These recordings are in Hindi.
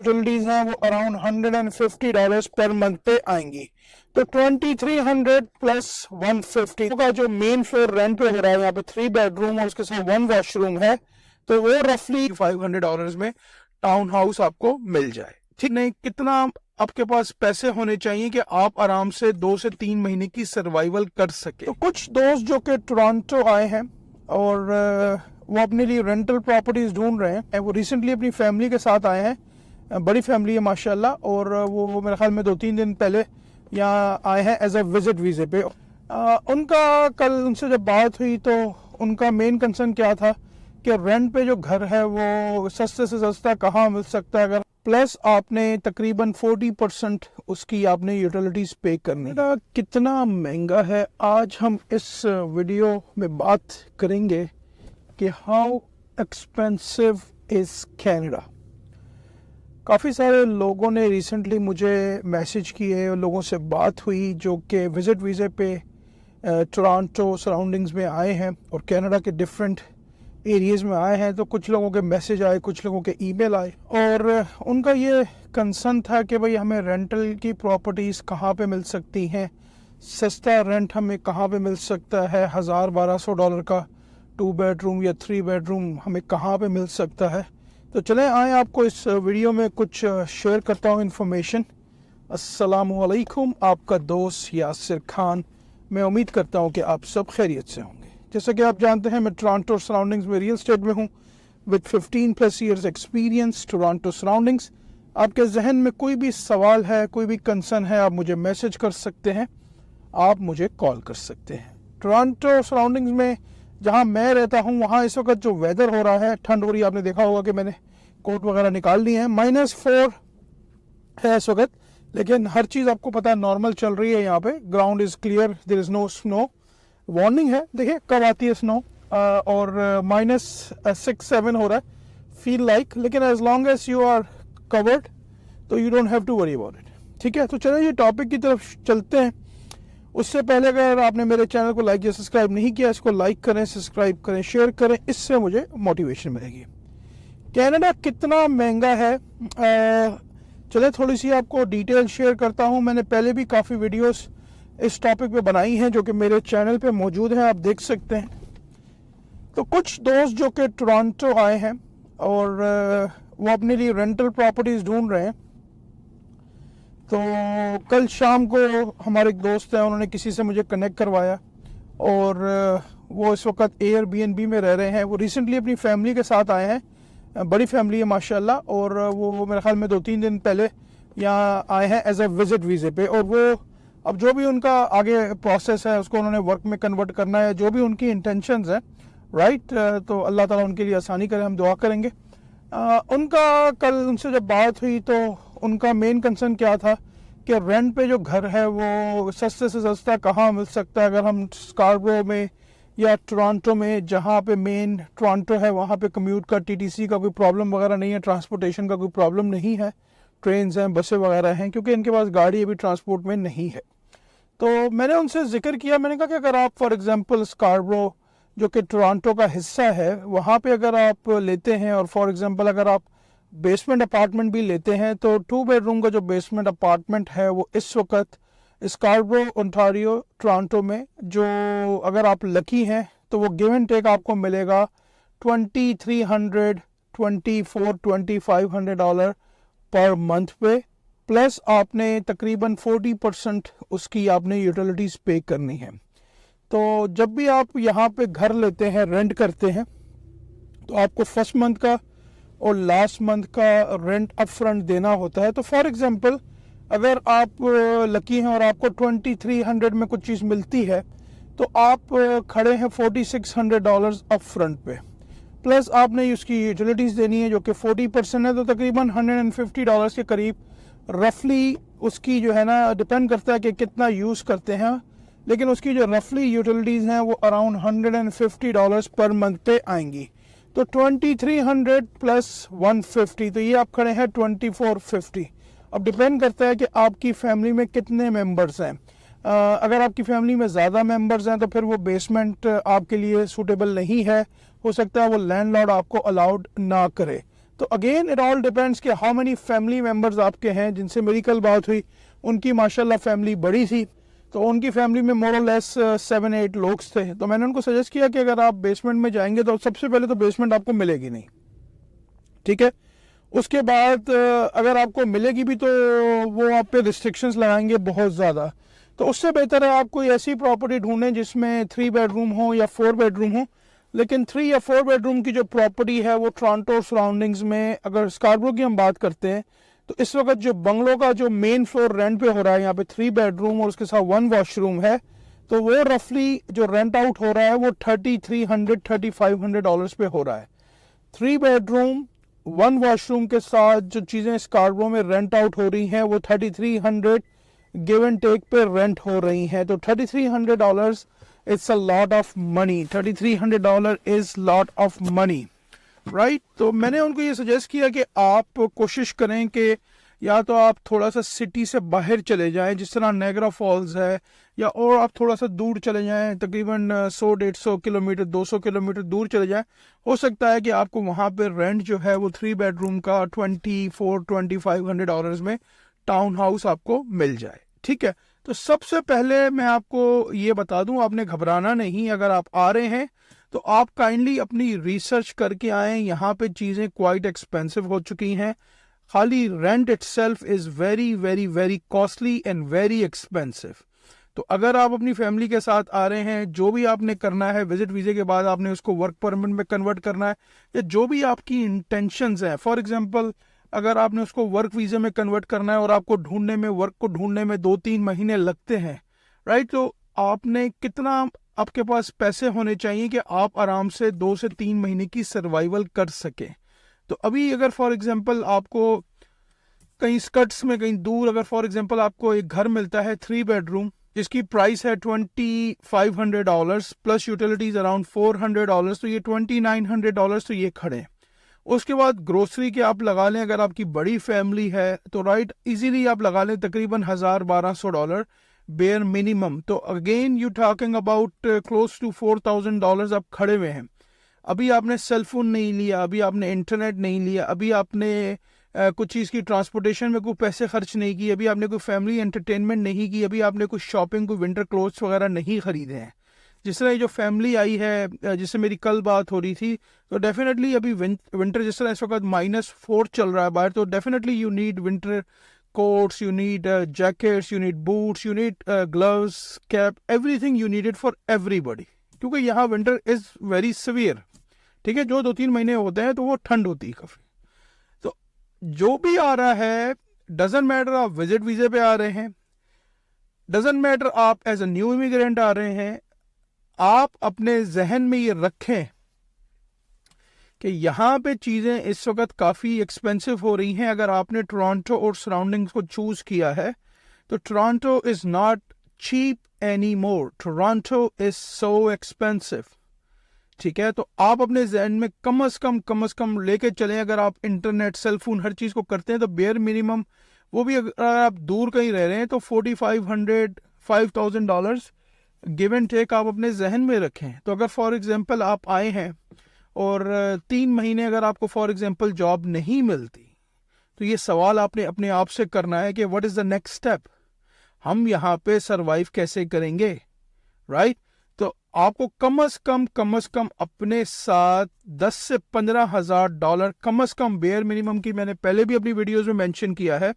यूटिलिटीज हैं वो अराउंड $150 पर मंथ पे आएंगी। तो 2300 प्लस 150 का जो मेन फ्लोर रेंट पे हो रहा है, यहाँ पे 3 बेडरूम और उसके साथ 1 वॉशरूम है, तो वो रफली $500 में टाउन हाउस आपको मिल जाए। ठीक नहीं, कितना आपके पास पैसे होने चाहिए कि आप आराम से 2 से 3 महीने की सर्वाइवल कर सके। तो कुछ दोस्त जो कि टोरंटो आए हैं और वो अपने लिए रेंटल प्रॉपर्टीज ढूंढ रहे हैं, वो रिसेंटली अपनी फैमिली के साथ आए हैं, बड़ी फैमिली है माशाल्लाह, और वो मेरे ख्याल में 2-3 दिन पहले यहाँ आए हैं एज अ विजिट वीज़े पे। उनका कल उनसे जब बात हुई तो उनका मेन कंसर्न क्या था कि रेंट पे जो घर है वो सस्ते से सस्ता कहाँ मिल सकता है, अगर प्लस आपने तकरीबन 40% उसकी आपने यूटिलिटीज पे करनी। कितना महंगा है, आज हम इस वीडियो में बात करेंगे कि हाउ एक्सपेंसिव इज़ कनाडा। काफ़ी सारे लोगों ने रिसेंटली मुझे मैसेज किए, लोगों से बात हुई जो कि विज़िट वीज़े पे टोरंटो सराउंडिंग्स में आए हैं और कनाडा के डिफरेंट एरियाज़ में आए हैं। तो कुछ लोगों के मैसेज आए, कुछ लोगों के ईमेल आए, और उनका ये कंसर्न था कि भाई हमें रेंटल की प्रॉपर्टीज़ कहाँ पे मिल सकती हैं, सस्ता रेंट हमें कहाँ पे मिल सकता है, $1000-1200 का 2 बेडरूम या 3 बेडरूम हमें कहाँ पे मिल सकता है। तो चलें आए आपको इस वीडियो में कुछ शेयर करता हूँ इन्फॉर्मेशन। अस्सलामु अलैकुम, आपका दोस्त यासिर खान। मैं उम्मीद करता हूँ कि आप सब खैरियत से होंगे। जैसा कि आप जानते हैं मैं टोरंटो सराउंडिंग्स में रियल एस्टेट में हूँ with 15+ years experience Toronto surroundings. आपके जहन में कोई भी सवाल है, कोई भी कंसर्न है, आप मुझे मैसेज कर सकते हैं, आप मुझे कॉल कर सकते हैं। टोरंटो सराउंडिंग्स में जहाँ मैं रहता हूँ वहाँ इस वक्त जो वेदर हो रहा है, ठंड हो रही है, आपने देखा होगा कि मैंने कोट वगैरह निकाल लिए हैं। -4 है इस वक्त, लेकिन हर चीज़ आपको पता है नॉर्मल चल रही है। यहाँ पे ground is clear, there is no snow. Warning है, देखिए कब आती है स्नो, और -6-7 हो रहा है फील लाइक, लेकिन as long as you are covered तो you don't have to worry about it. ठीक है, तो चलिए ये टॉपिक की तरफ चलते हैं। उससे पहले अगर आपने मेरे चैनल को लाइक या सब्सक्राइब नहीं किया, इसको लाइक करें, सब्सक्राइब करें, शेयर करें, इससे मुझे मोटिवेशन मिलेगी। कनाडा कितना महंगा है, चले थोड़ी सी आपको डिटेल शेयर करता हूँ। मैंने पहले भी काफ़ी वीडियोस इस टॉपिक पे बनाई हैं जो कि मेरे चैनल पे मौजूद हैं, आप देख सकते हैं। तो कुछ दोस्त जो कि टोरंटो आए हैं और वो अपने लिए रेंटल प्रॉपर्टीज़ ढूंढ रहे हैं, तो कल शाम को हमारे एक दोस्त हैं, उन्होंने किसी से मुझे कनेक्ट करवाया और वो इस वक्त एयरबीएनबी में रह रहे हैं। वो रिसेंटली अपनी फैमिली के साथ आए हैं, बड़ी फैमिली है माशाल्लाह, और वो मेरे ख्याल में 2-3 दिन पहले यहाँ आए हैं एज अ विज़िट वीज़े पे। और वो अब जो भी उनका आगे प्रोसेस है उसको उन्होंने वर्क में कन्वर्ट करना है, जो भी उनकी इंटेंशंस हैं, राइट, तो अल्लाह ताला उनके लिए आसानी करे, हम दुआ करेंगे। उनका कल उनसे जब बात हुई तो उनका मेन कंसर्न क्या था कि रेंट पे जो घर है वो सस्ते से सस्ता कहाँ मिल सकता है, अगर हम स्कार्बरो में या टोरंटो में, जहाँ पे मेन टोरंटो है वहाँ पे कम्यूट का, टीटीसी का कोई प्रॉब्लम वगैरह नहीं है, ट्रांसपोर्टेशन का कोई प्रॉब्लम नहीं है, ट्रेन्स हैं, बसें वगैरह हैं, क्योंकि इनके पास गाड़ी अभी ट्रांसपोर्ट में नहीं है। तो मैंने उनसे जिक्र किया, मैंने कहा कि अगर आप फॉर एग्जांपल स्कार्बरो जो कि टोरंटो का हिस्सा है वहाँ पे अगर आप लेते हैं, और फॉर एग्जांपल अगर आप बेसमेंट अपार्टमेंट भी लेते हैं, तो 2 बेडरूम का जो बेसमेंट अपार्टमेंट है वो इस वक्त स्कार्बरो ओंटारियो टोरंटो में, जो अगर आप लकी हैं तो वो गिव एंड टेक आपको मिलेगा $2300, $2400-2500 पर मंथ पे, प्लस आपने तकरीबन 40% उसकी आपने यूटिलिटीज़ पे करनी है। तो जब भी आप यहाँ पे घर लेते हैं, रेंट करते हैं, तो आपको फर्स्ट मंथ का और लास्ट मंथ का रेंट अप फ्रंट देना होता है। तो फॉर एग्जांपल अगर आप लकी हैं और आपको 2300 में कुछ चीज़ मिलती है, तो आप खड़े हैं $4600 अप फ्रंट पे, प्लस आपने उसकी यूटिलिटीज़ देनी है जो कि 40% है, तो तकरीबन $150 के करीब रफली उसकी जो है ना, डिपेंड करता है कि कितना यूज़ करते हैं, लेकिन उसकी जो रफली यूटिलिटीज़ हैं वो अराउंड $150 पर मंथ पे आएंगी। तो 2300 प्लस 150, तो ये आप खड़े हैं 2450। अब डिपेंड करता है कि आपकी फैमिली में कितने मेंबर्स हैं। अगर आपकी फैमिली में ज़्यादा मेंबर्स हैं तो फिर वो बेसमेंट आपके लिए सूटेबल नहीं है, हो सकता है वो लैंडलॉर्ड आपको अलाउड ना करे। तो अगेन इट ऑल डिपेंड्स कि हाउ मेनी फैमिली मेम्बर्स आपके हैं। जिनसे मेरी कल बात हुई उनकी माशाल्लाह फैमिली बड़ी थी, तो उनकी फैमिली में मोर और लेस 7-8 लोग थे। तो मैंने उनको सजेस्ट किया कि अगर आप बेसमेंट में जाएंगे तो सबसे पहले तो बेसमेंट आपको मिलेगी नहीं, ठीक है। उसके बाद अगर आपको मिलेगी भी तो वो आप पे रिस्ट्रिक्शंस लगाएंगे बहुत ज़्यादा। तो उससे बेहतर है आप कोई ऐसी प्रॉपर्टी ढूंढें जिसमें 3 बेडरूम हो या 4 बेडरूम हो। लेकिन 3 या 4 बेडरूम की जो प्रॉपर्टी है वो टोरंटो सराउंडिंग्स में, अगर स्कारब्रो की हम बात करते हैं तो इस वक्त जो बंगलो का जो मेन फ्लोर रेंट पे हो रहा है, यहाँ पे 3 बेडरूम और उसके साथ 1 वॉशरूम है, तो वो रफली जो रेंट आउट हो रहा है वो $3,300-$3,500 पे हो रहा है। 3 बेडरूम 1 वॉशरूम के साथ जो चीज़ें स्कारब्रो में रेंट आउट हो रही हैं वो 3300 गिव एंड टेक पे रेंट हो रही हैं। तो $3,300 it's a lot of money. $3,300 is lot of money, right. तो मैंने उनको ये सजेस्ट किया कि आप कोशिश करें कि या तो आप थोड़ा सा सिटी से बाहर चले जाएं, जिस तरह नायग्रा फॉल्स है, या और आप थोड़ा सा दूर चले जाएं, तकरीबन 100-150 किलोमीटर 200 किलोमीटर दूर चले जाएं। हो सकता है कि आपको वहाँ पे रेंट जो है वो 3 बेडरूम का $2,400-$2,500 में टाउन हाउस आपको मिल जाए, ठीक है। तो सबसे पहले मैं आपको ये बता दूं, आपने घबराना नहीं। अगर आप आ रहे हैं तो आप काइंडली अपनी रिसर्च करके आएँ। यहाँ पे चीज़ें क्वाइट एक्सपेंसिव हो चुकी हैं। खाली rent itself is very very very costly and very expensive. तो अगर आप अपनी फैमिली के साथ आ रहे हैं, जो भी आपने करना है विजिट वीज़े के बाद आपने उसको वर्क परमिट में कन्वर्ट करना है, या जो भी आपकी इंटेंशंस हैं। फॉर एग्जांपल अगर आपने उसको वर्क वीज़े में कन्वर्ट करना है और आपको वर्क को ढूंढने में 2-3 महीने लगते हैं, राइट, तो आपने कितना आपके पास पैसे होने चाहिए कि आप आराम से 2 से 3 महीने की सर्वाइवल कर सकें। तो अभी अगर फॉर एग्जांपल आपको कहीं स्कर्ट्स में कहीं दूर, अगर फॉर एग्जांपल आपको एक घर मिलता है 3 बेडरूम जिसकी प्राइस है $2,500 प्लस यूटिलिटीज अराउंड $400, तो ये $2,900 तो ये खड़े। उसके बाद ग्रोसरी के आप लगा लें, अगर आपकी बड़ी फैमिली है तो राइट इजीली आप लगा लें तकरीबन $1,000-1,200 बेयर मिनिमम। तो again you talking about close to $4,000 आप खड़े हुए हैं। अभी आपने सेल फोन नहीं लिया, अभी आपने इंटरनेट नहीं लिया, अभी आपने कुछ चीज़ की ट्रांसपोर्टेशन में कोई पैसे खर्च नहीं किए, अभी आपने कोई फैमिली एंटरटेनमेंट नहीं की, अभी आपने कुछ शॉपिंग, कोई विंटर क्लोथ्स वगैरह नहीं खरीदे हैं। जिस तरह जो फैमिली आई है जिससे मेरी कल बात हो रही थी, तो डेफिनेटली अभी विंटर जिस तरह इस वक्त -4 चल रहा है बाहर, तो definitely you need winter quotes, you need jackets, you need boots, you need gloves, cap, everything you need it for everybody, क्योंकि यहाँ विंटर इज़ वेरी सिवियर, ठीक है। जो 2-3 महीने होते हैं तो वो ठंड होती है काफ़ी। तो जो भी आ रहा है, डजेंट मैटर आप विजिट वीज़े पे आ रहे हैं, डजेंट मैटर आप एज अ न्यू इमिग्रेंट आ रहे हैं, आप अपने जहन में ये रखें कि यहाँ पे चीज़ें इस वक्त काफ़ी एक्सपेंसिव हो रही हैं। अगर आपने टोरंटो और सराउंडिंग्स को चूज़ किया है तो Toronto is not cheap any more, Toronto is so expensive, ठीक है। तो आप अपने जहन में कम अज़ कम लेके चलें। अगर आप इंटरनेट, सेल फोन, हर चीज़ को करते हैं तो बेयर मिनिमम, वो भी अगर आप दूर कहीं रह रहे हैं तो $4,500-5,000 गिव एंड टेक आप अपने जहन में रखें। तो अगर फॉर एग्जांपल आप आए हैं और 3 महीने अगर आपको फॉर एग्जांपल जॉब नहीं मिलती, तो ये सवाल आपने अपने आप से करना है कि what is the next step, हम यहाँ पे सरवाइव कैसे करेंगे, राइट। तो आपको कम अज़ कम अपने साथ $10,000 से $15,000 कम अज़ कम बेयर मिनिमम की, मैंने पहले भी अपनी वीडियोज़ में मेंशन किया है,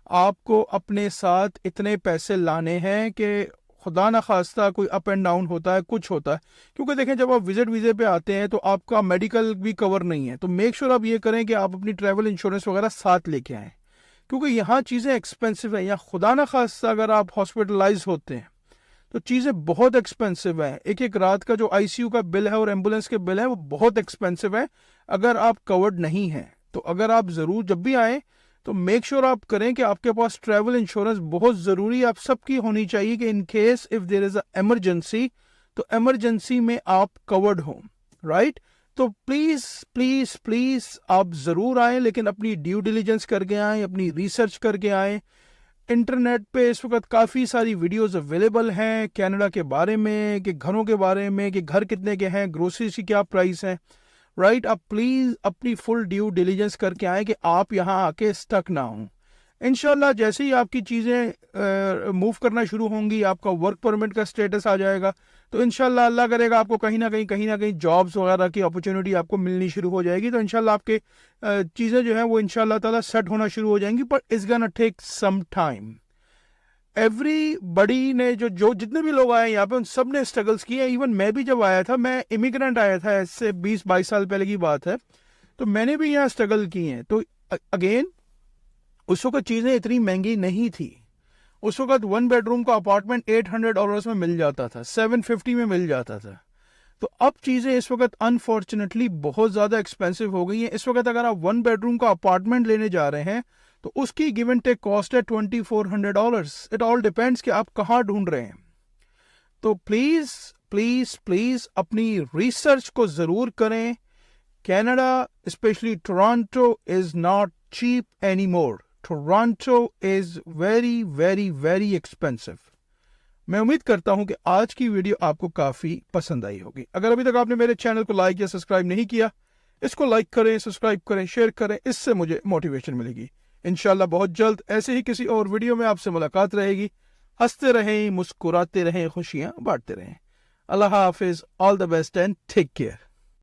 आपको अपने साथ इतने पैसे लाने हैं कि खुदा ना खास्ता कोई अप एंड डाउन होता है, कुछ होता है। क्योंकि देखें जब आप विजिट वीज़े पे आते हैं तो आपका मेडिकल भी कवर नहीं है, तो मेक श्योर आप ये करें कि आप अपनी ट्रैवल इंश्योरेंस वगैरह साथ लेके आएँ, क्योंकि यहाँ चीज़ें एक्सपेंसिव हैं। यहाँ खुदा ना खास्ता अगर आप हॉस्पिटलाइज होते हैं तो चीज़ें बहुत एक्सपेंसिव हैं। एक रात का जो ICU का बिल है और एम्बुलेंस के बिल है वो बहुत एक्सपेंसिव है अगर आप कवर्ड नहीं हैं। तो अगर आप ज़रूर जब भी आएँ तो मेक श्योर आप करें कि आपके पास ट्रैवल इंश्योरेंस बहुत ज़रूरी आप सबकी होनी चाहिए, कि in case if there is a emergency, तो एमरजेंसी में आप कवर्ड हों, राइट। तो प्लीज़ प्लीज़ प्लीज़ आप ज़रूर आएँ, लेकिन अपनी ड्यू डिलिजेंस करके आएँ, अपनी रिसर्च करके आएँ। इंटरनेट पे इस वक्त काफ़ी सारी वीडियोस अवेलेबल हैं कनाडा के बारे में, कि घरों के बारे में, कि घर कितने के हैं, ग्रोसरीज की क्या प्राइस है, राइट। आप प्लीज़ अपनी फुल ड्यू डिलीजेंस करके आए कि आप यहाँ आके स्टक ना हों। इंशाल्लाह जैसे ही आपकी चीज़ें मूव करना शुरू होंगी, आपका वर्क परमिट का स्टेटस आ जाएगा, तो इंशाल्लाह अल्लाह करेगा आपको कहीं ना कहीं जॉब्स वगैरह की अपॉर्चुनिटी आपको मिलनी शुरू हो जाएगी। तो इंशाल्लाह आपके चीज़ें जो हैं वो इंशाल्लाह ताला सेट होना शुरू हो जाएंगी, पर it's gonna take some time. Everybody ने जो जितने भी लोग आए यहाँ पे उन सब ने स्ट्रगल्स किए। इवन मैं भी जब आया था, मैं इमिग्रेंट आया था, ऐसे 20-22 साल पहले की बात है, तो मैंने भी यहाँ स्ट्रगल किए हैं। तो अगेन उस वक्त चीज़ें इतनी महंगी नहीं थी। उस वक्त 1 बेडरूम का अपार्टमेंट $800 में मिल जाता था, 750 में मिल जाता था। तो अब चीज़ें इस वक्त अनफॉर्चुनेटली बहुत ज़्यादा एक्सपेंसिव हो गई हैं। इस वक्त अगर आप 1 बेडरूम का अपार्टमेंट लेने जा रहे हैं तो उसकी गिव एंड टेक कॉस्ट है $2400। इट ऑल डिपेंड्स कि आप कहाँ ढूंढ रहे हैं। तो प्लीज़ प्लीज़ प्लीज़ अपनी रिसर्च को ज़रूर करें। Canada specially Toronto is not cheap any more. Toronto is very very very expensive. मैं उम्मीद करता हूं कि आज की वीडियो आपको काफ़ी पसंद आई होगी। अगर अभी तक आपने मेरे चैनल को लाइक या सब्सक्राइब नहीं किया, इसको लाइक करें, सब्सक्राइब करें, शेयर करें, इससे मुझे मोटिवेशन मिलेगी। इंशाल्लाह बहुत जल्द ऐसे ही किसी और वीडियो में आपसे मुलाकात रहेगी। हंसते रहें, मुस्कुराते रहें, खुशियां बांटते रहें। अल्लाह हाफिज़, all the best and take care.